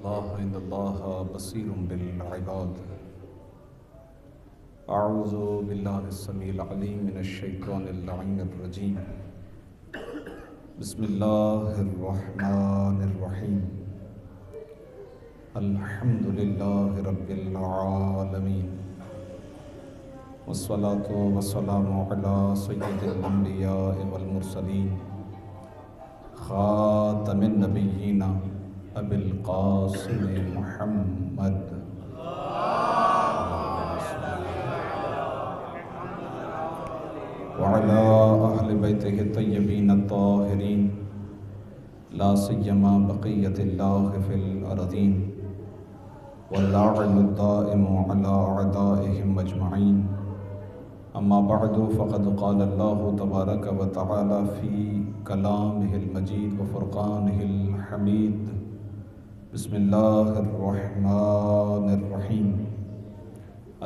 الله إن الله بصير بالعباد. أعوذ بالله السميع العليم من الشيطان اللعين الرجيم. بسم الله الرحمن الرحيم. الحمد لله رب العالمين، والصلاة والسلام على سيد الأنبياء والمرسلين خاتم النبيين أبي القاسم محمد وعلى أهل بيته الطيبين الطاهرين، لا سيما بقية الله في الأرضين، واللعن الدائم على أعدائهم أجمعين. أما بعد، فقد قال الله تبارك وتعالى في كلامه المجيد وفرقانه الحميد: بسم الله الرحمن الرحيم.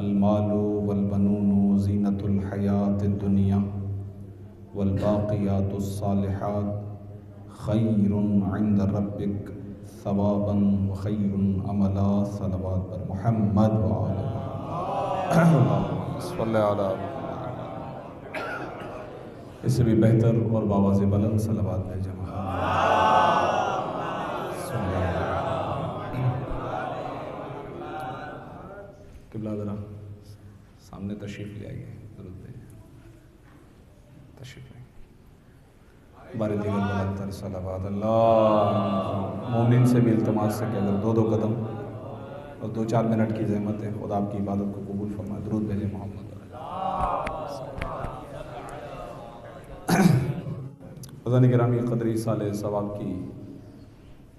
المال والبنون زينة الحياة الدنيا، والباقيات الصالحات خير عند ربك ثوابا وخير عملا. صلوات پر محمد وآل محمد صلی علی محمد. اس سے بھی بہتر اور باواز بلند صلوات بھیجیں. قبلہ ذرا سامنے تشریف لے آئیے، درود بھیجیں. تشریف لائیں. بارے دیگر بلند تر صلوات. اللہ مومن سے بھی التماس ہے کہ اگر دو قدم اور 2-4 منٹ کی زحمت ہے، خدا آپ کی عبادت کو قبول فرمائے. درود بھیجیں محمد. فضان گرامی، قدری سال ثواب کی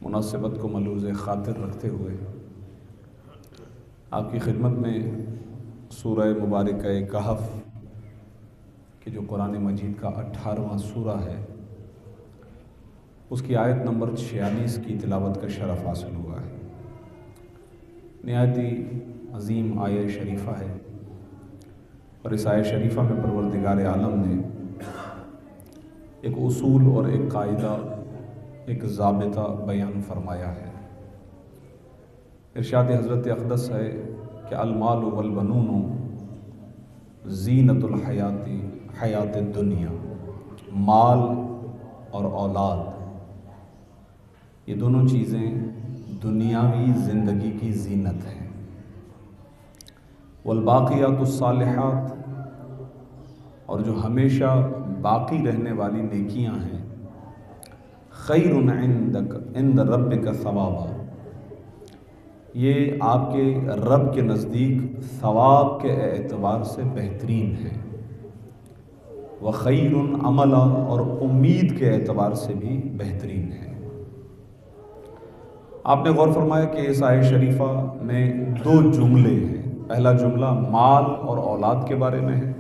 مناسبت کو ملحوظ خاطر رکھتے ہوئے آپ کی خدمت میں سورہ مبارکہ کہف کہ جو قرآن مجید کا 18واں سورہ ہے، اس کی آیت نمبر 46 کی تلاوت کا شرف حاصل ہوا ہے. نہایت ہی عظیم آیہ شریفہ ہے، اور اس آیہ شریفہ میں پروردگار عالم نے ایک اصول اور ایک قاعدہ، ایک ضابطہ بیان فرمایا ہے. ارشاد حضرت اقدس ہے کہ المال والبنون زینت حیات الدنیا. مال اور اولاد، یہ دونوں چیزیں دنیاوی زندگی کی زینت ہیں. والباقیات الصالحات، اور جو ہمیشہ باقی رہنے والی نیکیاں ہیں، خیر عند ربک ثوابا، یہ آپ کے رب کے نزدیک ثواب کے اعتبار سے بہترین ہے. وخیر عملا، اور امید کے اعتبار سے بھی بہترین ہے. آپ نے غور فرمایا کہ اس آیہ شریفہ میں 2 جملے ہیں. پہلا جملہ مال اور اولاد کے بارے میں ہے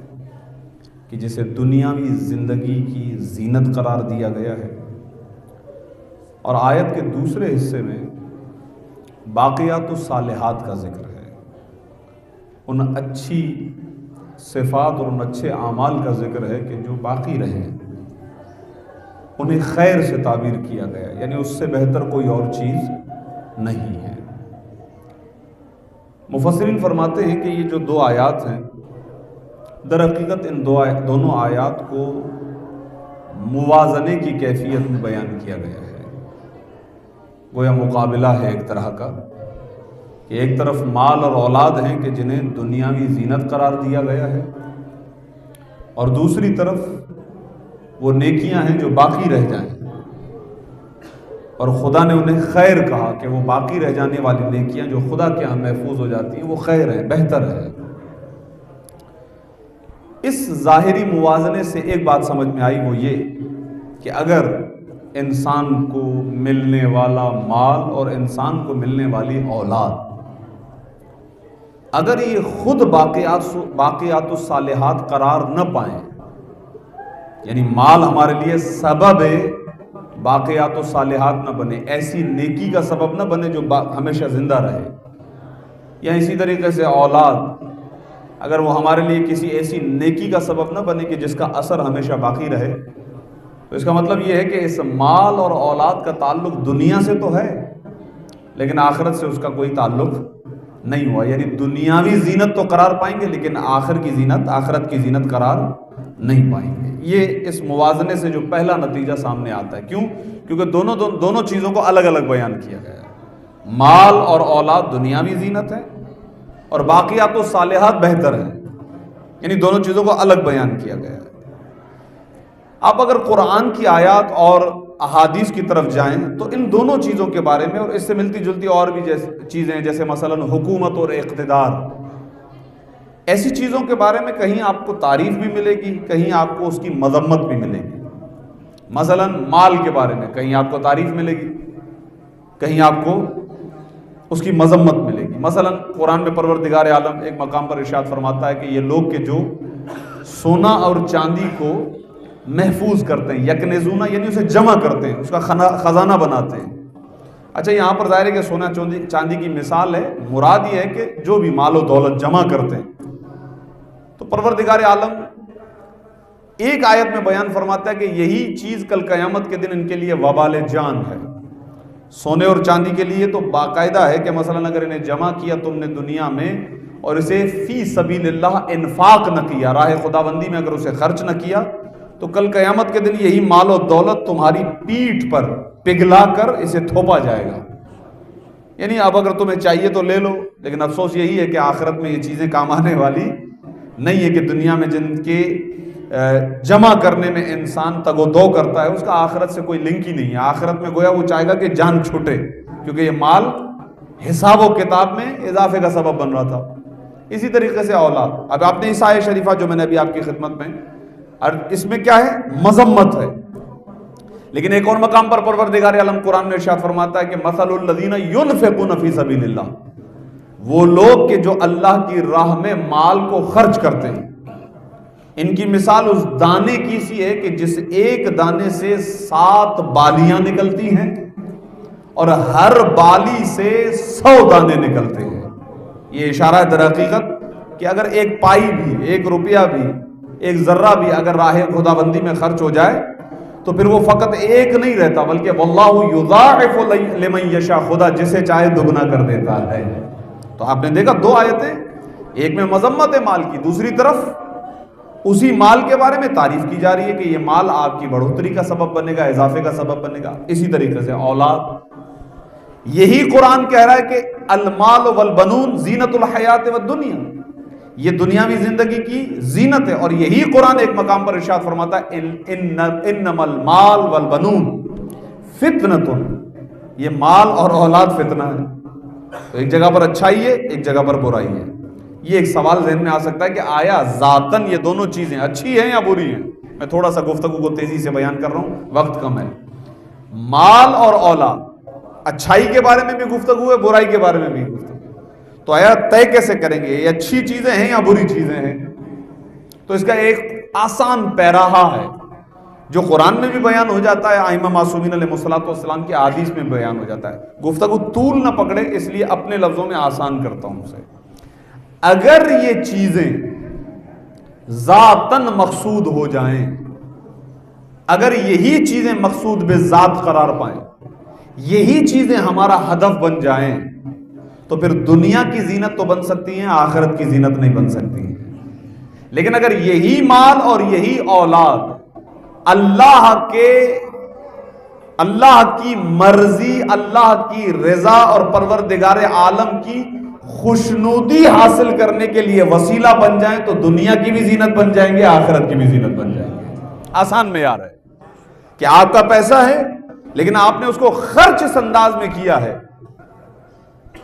کہ جسے دنیاوی زندگی کی زینت قرار دیا گیا ہے، اور آیت کے دوسرے حصے میں باقیات الصالحات کا ذکر ہے. ان اچھی صفات اور ان اچھے اعمال کا ذکر ہے کہ جو باقی رہیں، انہیں خیر سے تعبیر کیا گیا، یعنی اس سے بہتر کوئی اور چیز نہیں ہے. مفسرین فرماتے ہیں کہ یہ جو 2 آیات ہیں، در حقیقت ان دونوں آیات کو موازنے کی کیفیت میں بیان کیا گیا ہے. گویا مقابلہ ہے ایک طرح کا کہ ایک طرف مال اور اولاد ہیں کہ جنہیں دنیاوی زینت قرار دیا گیا ہے، اور دوسری طرف وہ نیکیاں ہیں جو باقی رہ جائیں، اور خدا نے انہیں خیر کہا کہ وہ باقی رہ جانے والی نیکیاں جو خدا کے ہاں محفوظ ہو جاتی ہیں وہ خیر ہیں، بہتر ہے. اس ظاہری موازنے سے ایک بات سمجھ میں آئی، وہ یہ کہ اگر انسان کو ملنے والا مال اور انسان کو ملنے والی اولاد، اگر یہ خود باقیات الصالحات قرار نہ پائیں، یعنی مال ہمارے لیے سبب باقیات الصالحات نہ بنے، ایسی نیکی کا سبب نہ بنے جو ہمیشہ زندہ رہے، یا اسی طریقے سے اولاد اگر وہ ہمارے لیے کسی ایسی نیکی کا سبب نہ بنے کہ جس کا اثر ہمیشہ باقی رہے، تو اس کا مطلب یہ ہے کہ اس مال اور اولاد کا تعلق دنیا سے تو ہے، لیکن آخرت سے اس کا کوئی تعلق نہیں ہوا، یعنی دنیاوی زینت تو قرار پائیں گے لیکن آخرت کی زینت قرار نہیں پائیں گے۔ یہ اس موازنے سے جو پہلا نتیجہ سامنے آتا ہے، کیونکہ دونوں چیزوں کو الگ الگ بیان کیا گیا ہے۔ مال اور اولاد دنیاوی زینت ہے اور باقیات الصالحات بہتر ہیں، یعنی دونوں چیزوں کو الگ بیان کیا گیا ہے۔ آپ اگر قرآن کی آیات اور احادیث کی طرف جائیں تو ان دونوں چیزوں کے بارے میں اور اس سے ملتی جلتی اور بھی چیزیں جیسے مثلا حکومت اور اقتدار، ایسی چیزوں کے بارے میں کہیں آپ کو تعریف بھی ملے گی، کہیں آپ کو اس کی مذمت بھی ملے گی۔ مثلا مال کے بارے میں کہیں آپ کو تعریف ملے گی، کہیں آپ کو اس کی مذمت ملے گی۔ مثلا قرآن میں پروردگار عالم ایک مقام پر ارشاد فرماتا ہے کہ یہ لوگ کہ جو سونا اور چاندی کو محفوظ کرتے ہیں، یکنزون یعنی اسے جمع کرتے ہیں، اس کا خزانہ بناتے ہیں۔ اچھا، یہاں پر ظاہر ہے کہ سونا چاندی کی مثال ہے، مراد یہ ہے کہ جو بھی مال و دولت جمع کرتے ہیں۔ تو پروردگار عالم ایک آیت میں بیان فرماتا ہے کہ یہی چیز کل قیامت کے دن ان کے لیے وبال جان ہے۔ سونے اور چاندی کے لیے تو باقاعدہ ہے کہ مثلا اگر انہیں جمع کیا تم نے دنیا میں اور اسے فی سبیل اللہ انفاق نہ کیا، راہ خداوندی میں اگر اسے خرچ نہ کیا، تو کل قیامت کے دن یہی مال و دولت تمہاری پیٹھ پر پگھلا کر اسے تھوپا جائے گا۔ یعنی اب اگر تمہیں چاہیے تو لے لو، لیکن افسوس یہی ہے کہ آخرت میں یہ چیزیں کام آنے والی نہیں ہے، کہ دنیا میں جن کے جمع کرنے میں انسان تگ و دو کرتا ہے اس کا آخرت سے کوئی لنک ہی نہیں ہے۔ آخرت میں گویا وہ چاہے گا کہ جان چھوٹے، کیونکہ یہ مال حساب و کتاب میں اضافے کا سبب بن رہا تھا۔ اسی طریقے سے اولاد، اب آپ نے اس آیت شریفہ جو میں نے ابھی آپ کی خدمت میں، اور اس میں کیا ہے؟ مذمت ہے، لیکن ایک اور مقام پر پروردگار عالم قرآن میں ارشاد فرماتا ہے کہ مثل الذین ينفقون فی سبیل اللہ، وہ لوگ کہ جو اللہ کی راہ میں مال کو خرچ کرتے ہیں، ان کی مثال اس دانے کی سی ہے کہ جس ایک دانے سے 7 بالیاں نکلتی ہیں اور ہر بالی سے 100 دانے نکلتے ہیں۔ یہ اشارہ ہے در حقیقت کہ اگر ایک پائی بھی، ایک روپیہ بھی، ایک ذرہ بھی اگر راہ خداوندی میں خرچ ہو جائے تو پھر وہ فقط ایک نہیں رہتا، بلکہ واللہ یضاعف لمن یشاء، خدا جسے چاہے دگنا کر دیتا ہے۔ تو آپ نے دیکھا 2 آیتیں، ایک میں مذمت ہے مال کی، دوسری طرف اسی مال کے بارے میں تعریف کی جا رہی ہے کہ یہ مال آپ کی بڑھوتری کا سبب بنے گا، اضافے کا سبب بنے گا۔ اسی طریقے سے اولاد، یہی قرآن کہہ رہا ہے کہ المال والبنون زینت الحیات والدنیا، یہ دنیاوی زندگی کی زینت ہے، اور یہی قرآن ایک مقام پر ارشاد فرماتا ہے انما المال والبنون فتنۃ، یہ مال اور اولاد فتنہ ہے۔ تو ایک جگہ پر اچھائی ہے، ایک جگہ پر برائی ہے۔ یہ ایک سوال ذہن میں آ سکتا ہے کہ آیا ذاتاً یہ دونوں چیزیں اچھی ہیں یا بری ہیں؟ میں تھوڑا سا گفتگو کو تیزی سے بیان کر رہا ہوں، وقت کم ہے۔ مال اور اولاد، اچھائی کے بارے میں بھی گفتگو ہے، برائی کے بارے میں بھی گفتگو، تو آیا طے کیسے کریں گے یہ اچھی چیزیں ہیں یا بری چیزیں ہیں؟ تو اس کا ایک آسان پیراہا ہے جو قرآن میں بھی بیان ہو جاتا ہے، ائمہ معصومین علیہ الصلوۃ والسلام کی احادیث میں بیان ہو جاتا ہے۔ گفتگو طول نہ پکڑے اس لیے اپنے لفظوں میں آسان کرتا ہوں اسے۔ اگر یہ چیزیں ذاتاً مقصود ہو جائیں، اگر یہی چیزیں مقصود بذات قرار پائیں، یہی چیزیں ہمارا ہدف بن جائیں، تو پھر دنیا کی زینت تو بن سکتی ہیں، آخرت کی زینت نہیں بن سکتی ہیں۔ لیکن اگر یہی مال اور یہی اولاد اللہ کی مرضی، اللہ کی رضا اور پروردگار عالم کی خوشنودی حاصل کرنے کے لیے وسیلہ بن جائیں تو دنیا کی بھی زینت بن جائیں گے، آخرت کی بھی زینت بن جائیں گے۔ آسان معیار ہے کہ آپ کا پیسہ ہے لیکن آپ نے اس کو خرچ اس انداز میں کیا ہے،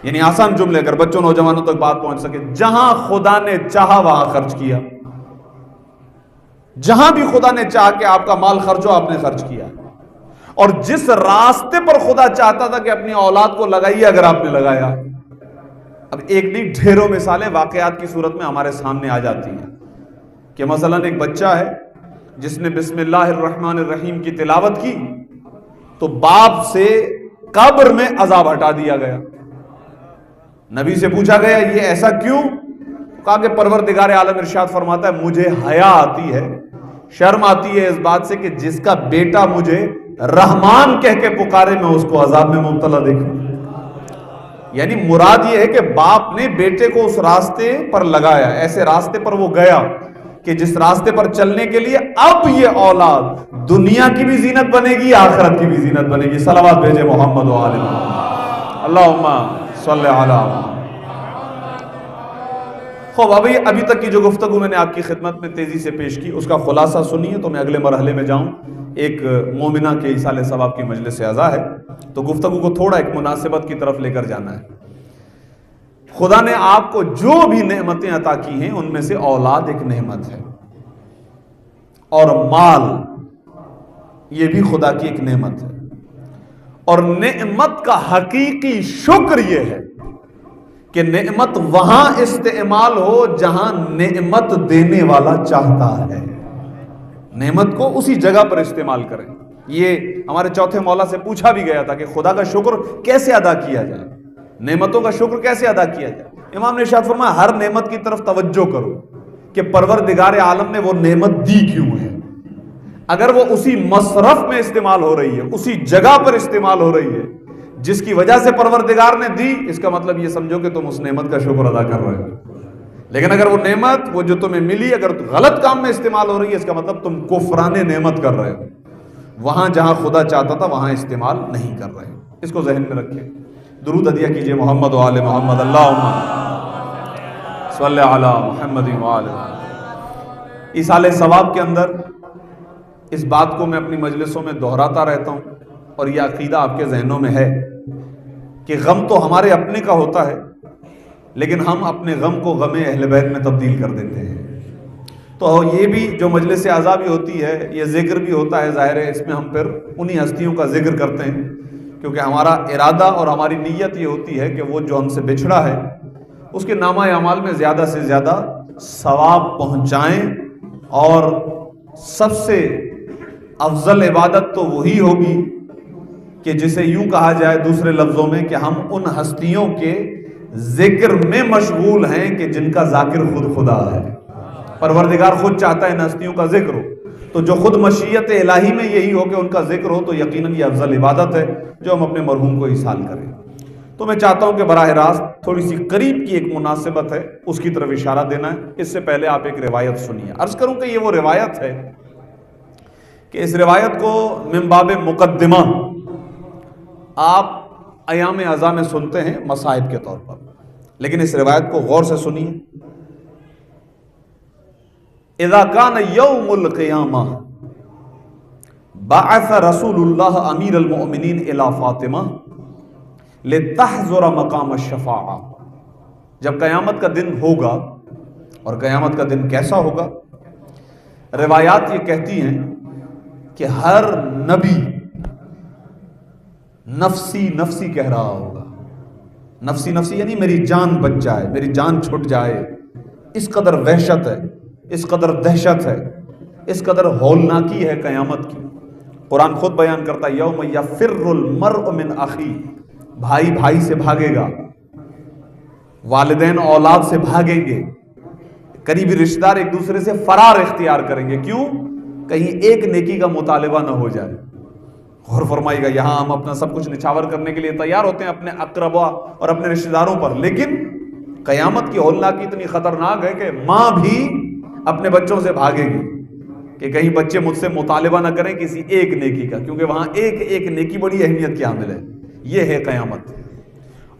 یعنی آسان جملے اگر بچوں نوجوانوں تک بات پہنچ سکے، جہاں خدا نے چاہا وہاں خرچ کیا، جہاں بھی خدا نے چاہا کہ آپ کا مال خرچ ہو، آپ نے خرچ کیا، اور جس راستے پر خدا چاہتا تھا کہ اپنی اولاد کو لگائیے اگر آپ نے لگایا۔ اب ایک نہیں ڈھیروں مثالیں واقعات کی صورت میں ہمارے سامنے آ جاتی ہیں کہ مثلا ایک بچہ ہے جس نے بسم اللہ الرحمن الرحیم کی تلاوت کی تو باپ سے قبر میں عذاب ہٹا دیا گیا۔ نبی سے پوچھا گیا یہ ایسا کیوں؟ کہا کہ پروردگار عالم ارشاد فرماتا ہے مجھے حیا آتی ہے، شرم آتی ہے اس بات سے کہ جس کا بیٹا مجھے رحمان کہہ کے پکارے میں اس کو عذاب میں مبتلا دیکھوں۔ یعنی مراد یہ ہے کہ باپ نے بیٹے کو اس راستے پر لگایا، ایسے راستے پر وہ گیا کہ جس راستے پر چلنے کے لیے اب یہ اولاد دنیا کی بھی زینت بنے گی، آخرت کی بھی زینت بنے گی۔ صلوات بھیجے محمد و آل محمد، اللہم صلی علی محمد۔ خوب ابھی تک کی جو گفتگو میں نے آپ کی خدمت میں تیزی سے پیش کی، اس کا خلاصہ سنیے تو میں اگلے مرحلے میں جاؤں۔ ایک مومنہ کے ایصال ثواب کی مجلس اعزا ہے، تو گفتگو کو تھوڑا ایک مناسبت کی طرف لے کر جانا ہے۔ خدا نے آپ کو جو بھی نعمتیں عطا کی ہیں ان میں سے اولاد ایک نعمت ہے، اور مال یہ بھی خدا کی ایک نعمت ہے، اور نعمت کا حقیقی شکر یہ ہے کہ نعمت وہاں استعمال ہو جہاں نعمت دینے والا چاہتا ہے، نعمت کو اسی جگہ پر استعمال کریں۔ یہ ہمارے چوتھے مولا سے پوچھا بھی گیا تھا کہ خدا کا شکر کیسے ادا کیا جائے، نعمتوں کا شکر کیسے ادا کیا جائے۔ امام نے ارشاد فرمایا ہر نعمت کی طرف توجہ کرو کہ پروردگار عالم نے وہ نعمت دی کیوں ہے، اگر وہ اسی مصرف میں استعمال ہو رہی ہے، اسی جگہ پر استعمال ہو رہی ہے جس کی وجہ سے پروردگار نے دی، اس کا مطلب یہ سمجھو کہ تم اس نعمت کا شکر ادا کر رہے ہو۔ لیکن اگر وہ نعمت وہ جو تمہیں ملی اگر غلط کام میں استعمال ہو رہی ہے، اس کا مطلب تم کفران نعمت کر رہے ہو، وہاں جہاں خدا چاہتا تھا وہاں استعمال نہیں کر رہے۔ اس کو ذہن میں رکھیں۔ درود ہدیہ کیجئے محمد و آل محمد، اللہم صلی علی محمد و آل محمد۔ ایصال ثواب کے اندر اس بات کو میں اپنی مجلسوں میں دہراتا رہتا ہوں، اور یہ عقیدہ آپ کے ذہنوں میں ہے کہ غم تو ہمارے اپنے کا ہوتا ہے، لیکن ہم اپنے غم کو غم اہل بیت میں تبدیل کر دیتے ہیں۔ تو یہ بھی جو مجلس اعزا بھی ہوتی ہے، یہ ذکر بھی ہوتا ہے، ظاہر ہے اس میں ہم پھر انہی ہستیوں کا ذکر کرتے ہیں، کیونکہ ہمارا ارادہ اور ہماری نیت یہ ہوتی ہے کہ وہ جو ہم سے بچھڑا ہے اس کے نامہ اعمال میں زیادہ سے زیادہ ثواب پہنچائیں، اور سب سے افضل عبادت تو وہی ہوگی کہ جسے یوں کہا جائے دوسرے لفظوں میں کہ ہم ان ہستیوں کے ذکر میں مشغول ہیں کہ جن کا ذاکر خود خدا ہے۔ پروردگار خود چاہتا ہے ان ہستیوں کا ذکر ہو، تو جو خود مشیت الہی میں یہی ہو کہ ان کا ذکر ہو، تو یقیناً یہ افضل عبادت ہے جو ہم اپنے مرحوم کو ایصال کریں۔ تو میں چاہتا ہوں کہ براہ راست تھوڑی سی قریب کی ایک مناسبت ہے، اس کی طرف اشارہ دینا ہے۔ اس سے پہلے آپ ایک روایت سنیے۔ عرض کروں کہ یہ وہ روایت ہے کہ اس روایت کو من باب مقدمہ آپ ایام اعزا میں سنتے ہیں مصائب کے طور پر، لیکن اس روایت کو غور سے سنیے۔ اذا کان یوم القیامہ بعث رسول اللہ امیر المؤمنین الی فاطمہ لتحضر مقام الشفاعہ۔ جب قیامت کا دن ہوگا، اور قیامت کا دن کیسا ہوگا، روایات یہ کہتی ہیں کہ ہر نبی نفسی نفسی کہہ رہا ہوگا۔ نفسی نفسی یعنی میری جان بچ جائے، میری جان چھٹ جائے۔ اس قدر وحشت ہے، اس قدر دہشت ہے، اس قدر ہولناکی ہے قیامت کی۔ قرآن خود بیان کرتا ہے یوم یفر المرء من اخی، بھائی بھائی سے بھاگے گا، والدین اولاد سے بھاگیں گے، قریبی رشتہ دار ایک دوسرے سے فرار اختیار کریں گے۔ کیوں؟ کہیں ایک نیکی کا مطالبہ نہ ہو جائے۔ غور فرمائیے گا، یہاں ہم اپنا سب کچھ نچھاور کرنے کے لیے تیار ہوتے ہیں اپنے اقربا اور اپنے رشتہ داروں پر، لیکن قیامت کی ہولناکی اتنی خطرناک ہے کہ ماں بھی اپنے بچوں سے بھاگے گی کہ کہیں بچے مجھ سے مطالبہ نہ کریں کسی ایک نیکی کا، کیونکہ وہاں ایک ایک نیکی بڑی اہمیت کی حامل ہے۔ یہ ہے قیامت،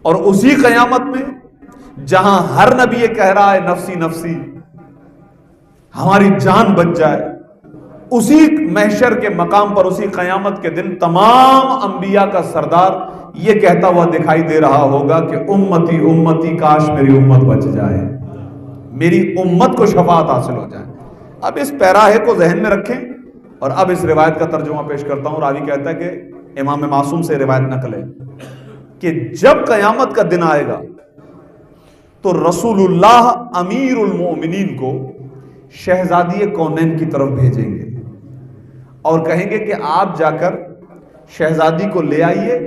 اور اسی قیامت میں جہاں ہر نبی یہ کہہ رہا ہے نفسی نفسی، ہماری جان بچ جائے، اسی محشر کے مقام پر اسی قیامت کے دن تمام انبیاء کا سردار یہ کہتا ہوا دکھائی دے رہا ہوگا کہ امتی امتی، کاش میری امت بچ جائے، میری امت کو شفاعت حاصل ہو جائے۔ اب اس پیراہے کو ذہن میں رکھیں، اور اب اس روایت کا ترجمہ پیش کرتا ہوں۔ راوی کہتا ہے کہ امام معصوم سے روایت نقل ہے کہ جب قیامت کا دن آئے گا تو رسول اللہ امیر المؤمنین کو شہزادی کونین کی طرف بھیجیں گے اور کہیں گے کہ آپ جا کر شہزادی کو لے آئیے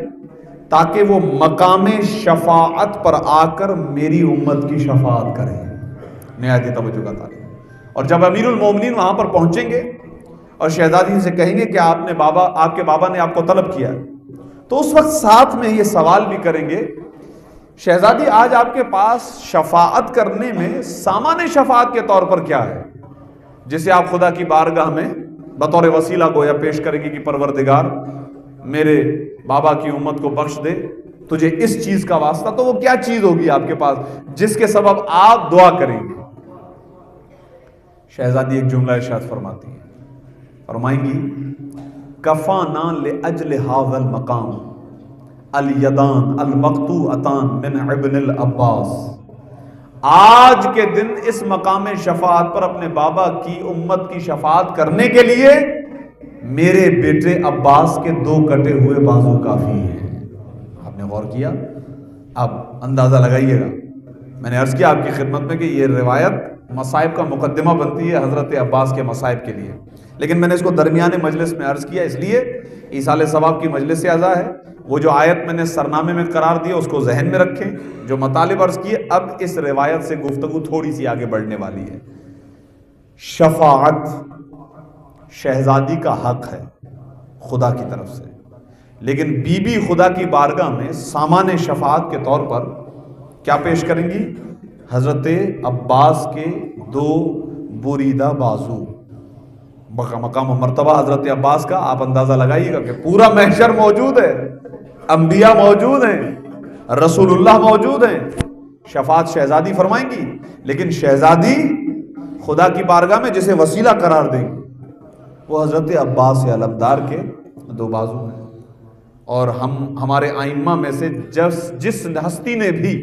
تاکہ وہ مقام شفاعت پر آ کر میری امت کی شفاعت کرے۔ نہایت توجہ کا تعلق۔ اور جب امیر المومنین وہاں پر پہنچیں گے اور شہزادی سے کہیں گے کہ آپ کے بابا نے آپ کو طلب کیا ہے، تو اس وقت ساتھ میں یہ سوال بھی کریں گے شہزادی آج آپ کے پاس شفاعت کرنے میں سامان شفاعت کے طور پر کیا ہے جسے آپ خدا کی بارگاہ میں بطور وسیلہ گویا پیش کریں گے کہ پروردگار میرے بابا کی امت کو بخش دے، تجھے اس چیز کا واسطہ؟ تو وہ کیا چیز ہوگی آپ کے پاس جس کے سبب آپ دعا کریں گے؟ شہزادی ایک جملہ ارشاد فرماتی ہے، فرمائیں گی کفانا لأجل هذا المقام الیدان المقطوعتان من ابن العباس۔ آج کے دن اس مقام شفاعت پر اپنے بابا کی امت کی شفاعت کرنے کے لیے میرے بیٹے عباس کے 2 کٹے ہوئے بازو کافی ہیں۔ آپ نے غور کیا؟ اب اندازہ لگائیے گا، میں نے عرض کیا آپ کی خدمت میں کہ یہ روایت مصائب کا مقدمہ بنتی ہے حضرت عباس کے مصائب کے لیے، لیکن میں نے اس کو درمیان مجلس میں عرض کیا اس لیے ایصال ثواب کی مجلس سے اعضا ہے۔ وہ جو آیت میں نے سرنامے میں قرار دیا اس کو ذہن میں رکھیں، جو مطالب عرض کیے۔ اب اس روایت سے گفتگو تھوڑی سی آگے بڑھنے والی ہے۔ شفاعت شہزادی کا حق ہے خدا کی طرف سے، لیکن بی بی خدا کی بارگاہ میں سامان شفاعت کے طور پر کیا پیش کریں گی؟ حضرت عباس کے 2 بریدہ بازو۔ مقام و مرتبہ حضرت عباس کا آپ اندازہ لگائیے گا کہ پورا محشر موجود ہے، انبیاء موجود ہیں، رسول اللہ موجود ہیں، شفاعت شہزادی فرمائیں گی، لیکن شہزادی خدا کی بارگاہ میں جسے وسیلہ قرار دیں گی وہ حضرت عباس علمدار کے 2 بازو ہیں۔ اور ہمارے ائمہ میں سے جس ہستی نے بھی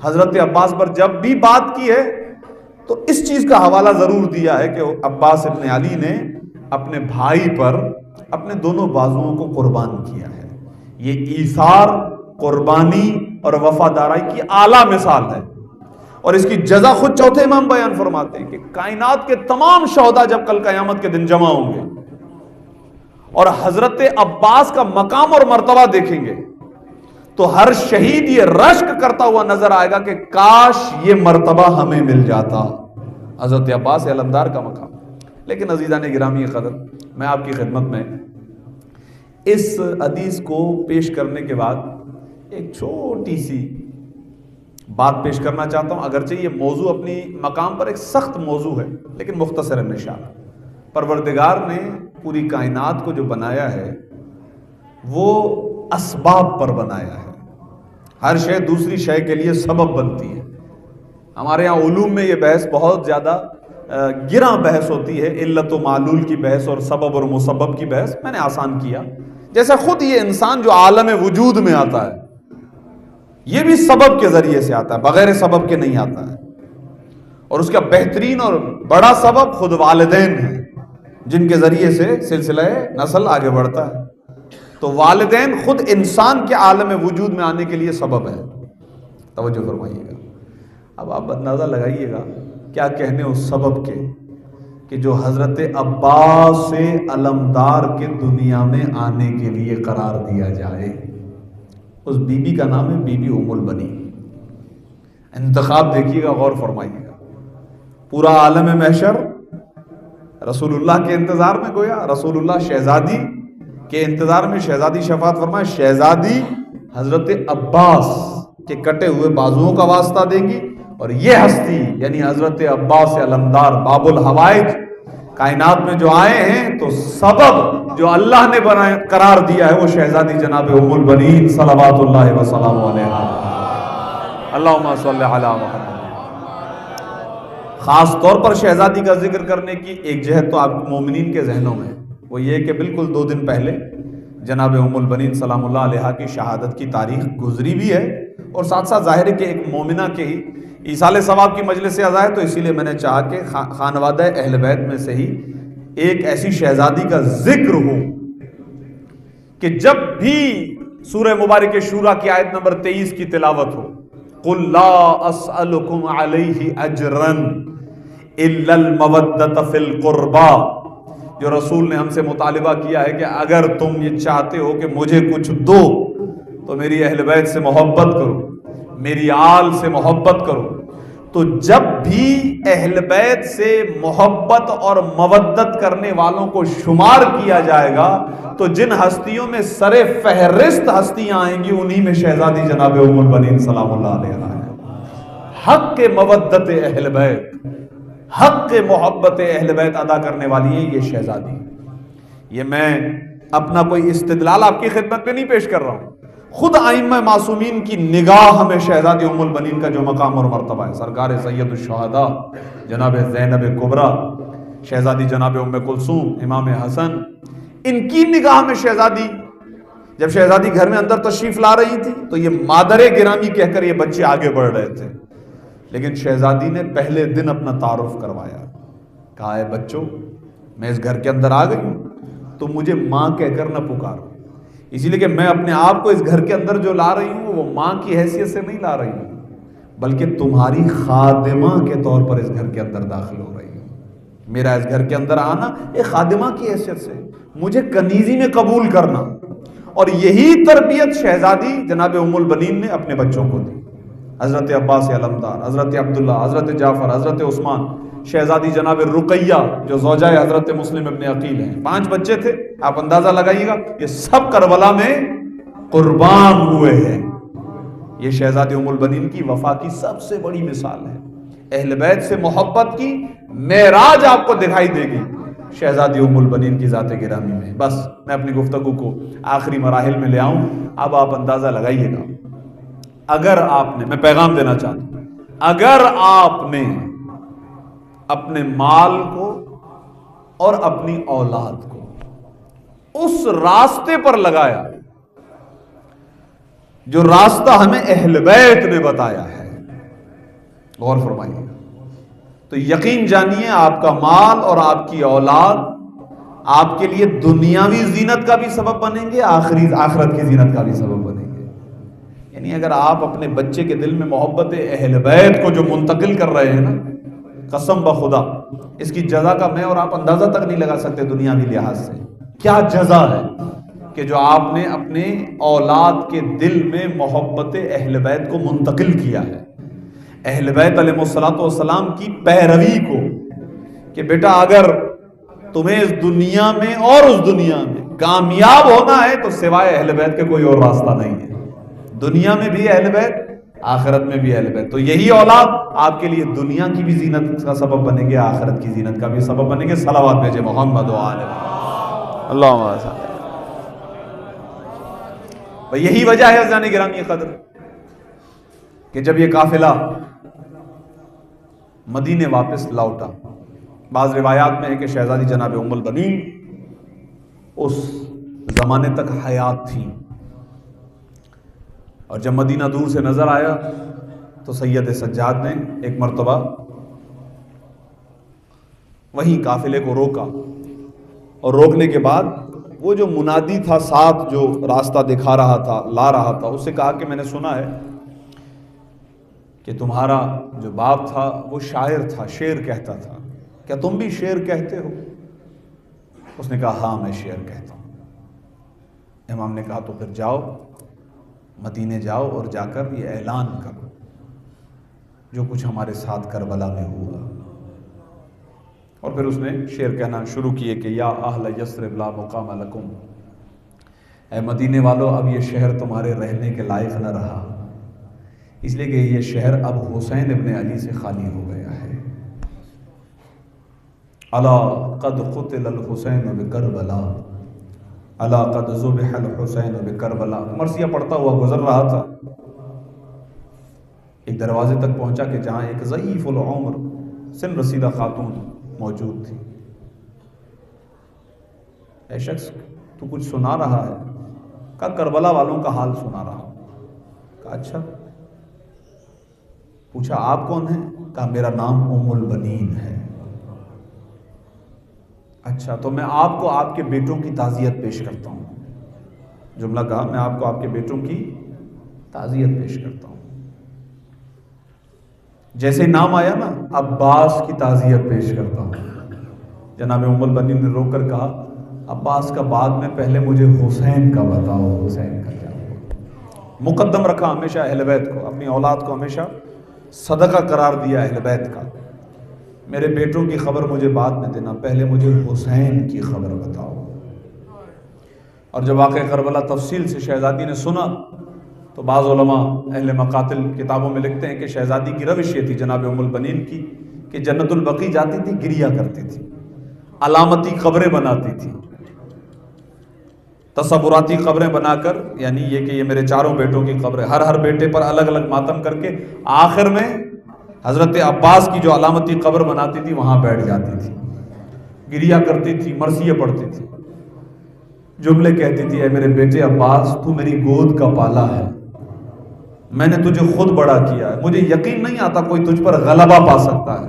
حضرت عباس پر جب بھی بات کی ہے تو اس چیز کا حوالہ ضرور دیا ہے کہ عباس ابن علی نے اپنے بھائی پر اپنے دونوں بازوؤں کو قربان کیا ہے۔ یہ ایثار، قربانی اور وفاداری کی اعلیٰ مثال ہے، اور اس کی جزا خود چوتھے امام بیان فرماتے ہیں کہ کائنات کے تمام شہداء جب کل قیامت کے دن جمع ہوں گے اور حضرت عباس کا مقام اور مرتبہ دیکھیں گے تو ہر شہید یہ رشک کرتا ہوا نظر آئے گا کہ کاش یہ مرتبہ ہمیں مل جاتا، حضرت عباس علمدار کا مقام۔ لیکن عزیزان گرامی قدر، میں آپ کی خدمت میں اس حدیث کو پیش کرنے کے بعد ایک چھوٹی سی بات پیش کرنا چاہتا ہوں، اگرچہ یہ موضوع اپنی مقام پر ایک سخت موضوع ہے لیکن مختصر نشان۔ پروردگار نے پوری کائنات کو جو بنایا ہے وہ اسباب پر بنایا ہے۔ ہر شے دوسری شے کے لیے سبب بنتی ہے۔ ہمارے ہاں علوم میں یہ بحث بہت زیادہ گراں بحث ہوتی ہے، علت و معلول کی بحث اور سبب اور مسبب کی بحث۔ میں نے آسان کیا، جیسے خود یہ انسان جو عالم وجود میں آتا ہے یہ بھی سبب کے ذریعے سے آتا ہے، بغیر سبب کے نہیں آتا ہے، اور اس کا بہترین اور بڑا سبب خود والدین ہیں جن کے ذریعے سے سلسلہ نسل آگے بڑھتا ہے۔ تو والدین خود انسان کے عالم وجود میں آنے کے لیے سبب ہے۔ توجہ فرمائیے گا، اب آپ اندازہ لگائیے گا کیا کہنے اس سبب کے کہ جو حضرت عباس علمدار کے دنیا میں آنے کے لیے قرار دیا جائے۔ اس بی بی کا نام ہے بی بی ام البنین۔ انتخاب دیکھیے گا، غور فرمائیے گا، پورا عالم محشر رسول اللہ کے انتظار میں، گویا رسول اللہ شہزادی کے انتظار میں، شہزادی شفاعت فرمائے، شہزادی حضرت عباس کے کٹے ہوئے بازوؤں کا واسطہ دیں گی، اور یہ ہستی یعنی حضرت عباس علمدار باب الحوائج کائنات میں جو آئے ہیں تو سبب جو اللہ نے بنائے قرار دیا ہے وہ شہزادی جناب ام البنین صلوات اللہ وسلام علیہا، اللہم صلی علی محمد۔ خاص طور پر شہزادی کا ذکر کرنے کی ایک جہت تو آپ مومنین کے ذہنوں میں، وہ یہ کہ بالکل 2 دن پہلے جناب ام البنین سلام اللہ علیہا کی شہادت کی تاریخ گزری بھی ہے، اور ساتھ ساتھ ظاہر ہے کہ ایک مومنہ کے ہی ایصال ثواب کی مجلس سے اعضا ہے، تو اسی لیے میں نے چاہا کہ خانوادہ اہل بیت میں سے ہی ایک ایسی شہزادی کا ذکر ہو کہ جب بھی سورہ مبارک شورى کی آیت نمبر 23 کی تلاوت ہو، قُلْ لَا أَسْأَلُكُمْ عَلَيْهِ أَجْرًا إِلَّا الْمَوَدَّةَ فِي الْقُرْبَى، جو رسول نے ہم سے مطالبہ کیا ہے کہ اگر تم یہ چاہتے ہو کہ مجھے کچھ دو تو میری اہل بیت سے محبت کرو، میری آل سے محبت کرو، تو جب بھی اہل بیت سے محبت اور مودت کرنے والوں کو شمار کیا جائے گا تو جن ہستیوں میں سر فہرست ہستیاں آئیں گی انہی میں شہزادی جناب ام البنین سلام اللہ علیہ ہے۔ حق کے مودت اہل بیت، حق کے محبت اہل بیت ادا کرنے والی ہے یہ شہزادی۔ یہ میں اپنا کوئی استدلال آپ کی خدمت میں نہیں پیش کر رہا ہوں، خود ائمہ معصومین کی نگاہ میں شہزادی ام البنین کا جو مقام اور مرتبہ ہے، سرکار سید الشہداء جناب زینب کبریٰ، شہزادی جناب ام کلثوم، امام حسن، ان کی نگاہ میں شہزادی، جب شہزادی گھر میں اندر تشریف لا رہی تھی تو یہ مادر گرامی کہہ کر یہ بچے آگے بڑھ رہے تھے، لیکن شہزادی نے پہلے دن اپنا تعارف کروایا، کہا ہے بچوں میں اس گھر کے اندر آ گئی ہوں تو مجھے ماں کہہ کر نہ پکارو، اسی لیے کہ میں اپنے آپ کو اس گھر کے اندر جو لا رہی ہوں وہ ماں کی حیثیت سے نہیں لا رہی ہوں، بلکہ تمہاری خادمہ کے طور پر اس گھر کے اندر داخل ہو رہی ہوں۔ میرا اس گھر کے اندر آنا ایک خادمہ کی حیثیت سے، مجھے کنیزی میں قبول کرنا، اور یہی تربیت شہزادی جناب ام البنین نے اپنے بچوں کو دی۔ حضرت عباس علمدار، حضرت عبداللہ، حضرت جعفر، حضرت عثمان، شہزادی جناب رقیہ جو زوجہ حضرت مسلم ابن عقیل ہیں، 5 بچے تھے، آپ اندازہ لگائیے گا یہ سب کربلا میں قربان ہوئے ہیں۔ یہ شہزادی ام البنین کی وفا کی سب سے بڑی مثال ہے۔ اہل بیت سے محبت کی معراج آپ کو دکھائی دے گی شہزادی ام البنین کی ذات گرامی میں۔ بس میں اپنی گفتگو کو آخری مراحل میں لے آؤں، اب آپ اندازہ لگائیے گا، اگر آپ نے، میں پیغام دینا چاہتا ہوں، اگر آپ نے اپنے مال کو اور اپنی اولاد کو اس راستے پر لگایا جو راستہ ہمیں اہل بیت نے بتایا ہے، غور فرمائیے، تو یقین جانیے آپ کا مال اور آپ کی اولاد آپ کے لیے دنیاوی زینت کا بھی سبب بنیں گے، آخرت کی زینت کا بھی سبب بنیں گے۔ یعنی اگر آپ اپنے بچے کے دل میں محبت اہل بیت کو جو منتقل کر رہے ہیں نا، قسم بخدا اس کی جزا کا میں اور آپ اندازہ تک نہیں لگا سکتے دنیاوی لحاظ سے، کیا جزا ہے کہ جو آپ نے اپنے اولاد کے دل میں محبت اہل بیت کو منتقل کیا ہے، اہل بیت علیہ السلام کی پیروی کو، کہ بیٹا اگر تمہیں اس دنیا میں اور اس دنیا میں کامیاب ہونا ہے تو سوائے اہل بیت کے کوئی اور راستہ نہیں ہے، دنیا میں بھی اہل بیت، آخرت میں بھی اہل بیت۔ تو یہی اولاد آپ کے لیے دنیا کی بھی زینت کا سبب بنے گے، آخرت کی زینت کا بھی سبب بنے گے۔ صلوات بھیجے محمد و آل اللہم صل۔ یہی وجہ ہے عزیزان گرامی قدر کہ جب یہ قافلہ مدینے واپس لوٹا، بعض روایات میں ہے کہ شہزادی جناب ام البنین اس زمانے تک حیات تھی، اور جب مدینہ دور سے نظر آیا تو سید سجاد نے ایک مرتبہ وہیں قافلے کو روکا، اور روکنے کے بعد وہ جو منادی تھا ساتھ جو راستہ دکھا رہا تھا، لا رہا تھا، اس سے کہا کہ میں نے سنا ہے کہ تمہارا جو باپ تھا وہ شاعر تھا، شعر کہتا تھا، کیا تم بھی شعر کہتے ہو؟ اس نے کہا ہاں میں شعر کہتا ہوں۔ امام نے کہا تو پھر جاؤ مدینے جاؤ اور جا کر یہ اعلان کرو جو کچھ ہمارے ساتھ کربلا میں ہوا، اور پھر اس نے شعر کہنا شروع کیے کہ یا اہل یثرب لا مقام لکم، اے مدینے والو اب یہ شہر تمہارے رہنے کے لائق نہ رہا، اس لیے کہ یہ شہر اب حسین ابن علی سے خالی ہو گیا ہے۔ الا قد قتل الحسین بکربلا، الا قد ذبح الحسین بکربلا۔ مرثیہ پڑھتا ہوا گزر رہا تھا، ایک دروازے تک پہنچا کہ جہاں ایک ضعیف العمر سن رسیدہ خاتون موجود تھی۔ اے شخص تو کچھ سنا رہا ہے؟ کہا کربلا والوں کا حال سنا رہا ہوں۔ کہا اچھا، پوچھا آپ کون ہیں؟ کہا میرا نام ام البنین ہے۔ اچھا تو میں آپ کو آپ کے بیٹوں کی تعزیت پیش کرتا ہوں۔ جملہ کہا میں آپ کو آپ کے بیٹوں کی تعزیت پیش کرتا ہوں۔ جیسے نام آیا نا عباس کی تعزیت پیش کرتا ہوں، جناب ام البنین نے روک کر کہا عباس کا بعد میں، پہلے مجھے حسین کا بتاؤ، حسین کا کیا ہوا؟ مقدم رکھا ہمیشہ اہل بیت کو، اپنی اولاد کو ہمیشہ صدقہ قرار دیا اہل بیت کا۔ میرے بیٹوں کی خبر مجھے بعد میں دینا، پہلے مجھے حسین کی خبر بتاؤ۔ اور جب واقعہ کربلا تفصیل سے شہزادی نے سنا تو بعض علماء اہل مقاتل کتابوں میں لکھتے ہیں کہ شہزادی کی روش یہ تھی جناب ام البنین کی کہ جنت البقیع جاتی تھی، گریا کرتی تھی، علامتی قبریں بناتی تھی، تصوراتی قبریں بنا کر، یعنی یہ کہ یہ میرے چاروں بیٹوں کی قبریں، ہر بیٹے پر الگ الگ ماتم کر کے آخر میں حضرت عباس کی جو علامتی قبر بناتی تھی وہاں بیٹھ جاتی تھی، گریا کرتی تھی، مرثیے پڑھتی تھی، جملے کہتی تھی: اے میرے بیٹے عباس، تو میری گود کا پالا ہے، میں نے تجھے خود بڑا کیا ہے، مجھے یقین نہیں آتا کوئی تجھ پر غلبہ پا سکتا ہے،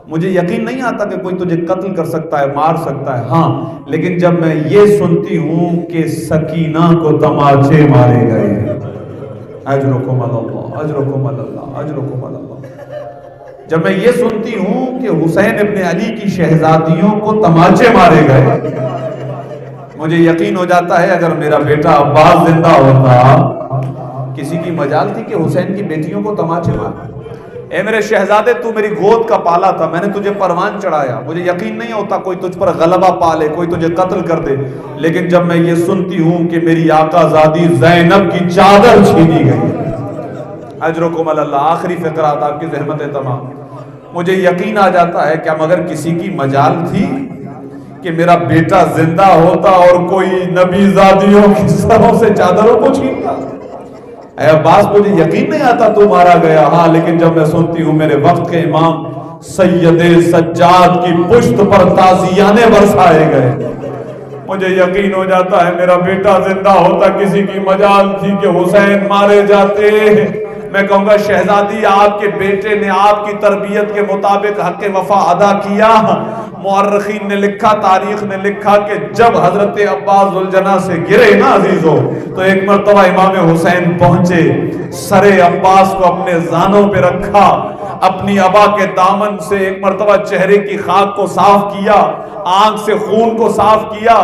مجھے یقین نہیں آتا کہ کوئی تجھے قتل کر سکتا ہے، مار سکتا ہے، ہاں لیکن جب میں یہ سنتی ہوں کہ سکینہ کو تماچے مارے گئے، اجرکم اللہ اجرکم اللہ اجرکم اللہ، جب میں یہ سنتی ہوں کہ حسین ابن علی کی شہزادیوں کو تماچے مارے گئے، مجھے یقین ہو جاتا ہے اگر میرا بیٹا عباس زندہ ہوتا، کسی کی مجال تھی کہ حسین کی بیٹیوں کو تماچے مارے۔ اے میرے شہزادے، تو میری گود کا پالا تھا، میں نے تجھے پروان چڑھایا، مجھے یقین نہیں ہوتا کوئی تجھ پر غلبہ پا لے، کوئی تجھے قتل کر دے، لیکن جب میں یہ سنتی ہوں کہ میری آقا زادی زینب کی چادر چھینی گئی، اجرکم اللہ، آخری فقرات آپ کی زحمت تمام، مجھے یقین آ جاتا ہے کہ مگر کسی کی مجال تھی کہ میرا بیٹا زندہ ہوتا اور کوئی نبی زادیوں کی سروں سے چادروں کو چھینتا۔ اے عباس، مجھے یقین نہیں آتا تو مارا گیا، ہاں لیکن جب میں سنتی ہوں میرے وقت کے امام سید سجاد کی پشت پر تازیانے برسائے گئے، مجھے یقین ہو جاتا ہے میرا بیٹا زندہ ہوتا، کسی کی مجال تھی کہ حسین مارے جاتے۔ میں کہوں گا شہزادی، آپ کے بیٹے نے آپ کی تربیت کے مطابق حق وفا ادا کیا۔ مورخین نے لکھا، تاریخ نے لکھا کہ جب حضرت عباس ذوالجناح سے گرے نا عزیزو، تو ایک مرتبہ امام حسین پہنچے، سر عباس کو اپنے زانوں پہ رکھا، اپنی ابا کے دامن سے ایک مرتبہ چہرے کی خاک کو صاف کیا، آنکھ سے خون کو صاف کیا،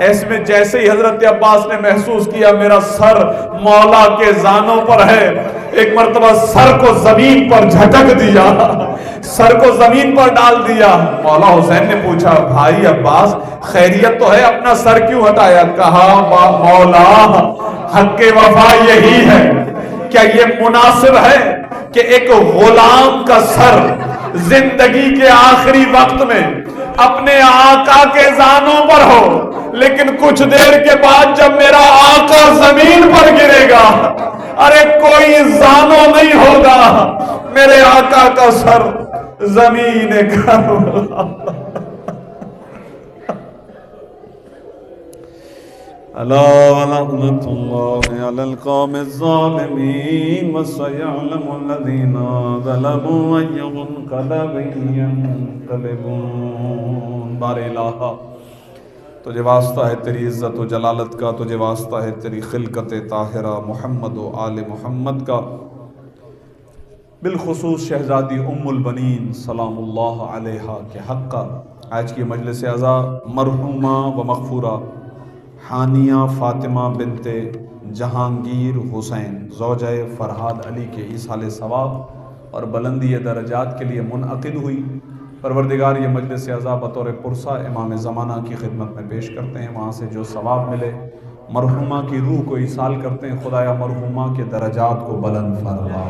ایسے میں جیسے ہی حضرت عباس نے محسوس کیا میرا سر مولا کے زانوں پر ہے، ایک مرتبہ سر کو زمین پر جھٹک دیا، سر کو زمین پر ڈال دیا۔ مولا حسین نے پوچھا، بھائی عباس خیریت تو ہے، اپنا سر کیوں ہٹایا؟ کہا، مولا حق وفا یہی ہے، کیا یہ مناسب ہے کہ ایک غلام کا سر زندگی کے آخری وقت میں اپنے آقا کے زانوں پر ہو، لیکن کچھ دیر کے بعد جب میرا آقا زمین پر گرے گا، ارے کوئی زانوں نہیں ہوگا، میرے آقا کا سر زمین کربلا۔ الا ولعنۃ اللہ علی القوم الظالمین وسيعلم الذین ظلموا أي منقلب ينقلبون۔ بار الہ، تجھے واسطہ ہے تیری عزت و جلالت کا، تجھے واسطہ ہے تیری خلقت طاہرہ محمد و آل محمد کا، بالخصوص شہزادی ام البنین سلام اللہ علیہا کے حق کا۔ آج کی مجلس عزا مرحومہ و مغفورہ حانیہ فاطمہ بنت جہانگیر حسین زوجہ فرحاد علی کے ایصال ثواب اور بلندی درجات کے لیے منعقد ہوئی۔ پروردگار یہ مجلس عزا بطور پرسہ امام زمانہ کی خدمت میں پیش کرتے ہیں، وہاں سے جو ثواب ملے مرحومہ کی روح کو ایصال کرتے ہیں، خدایا مرحومہ کے درجات کو بلند فرما۔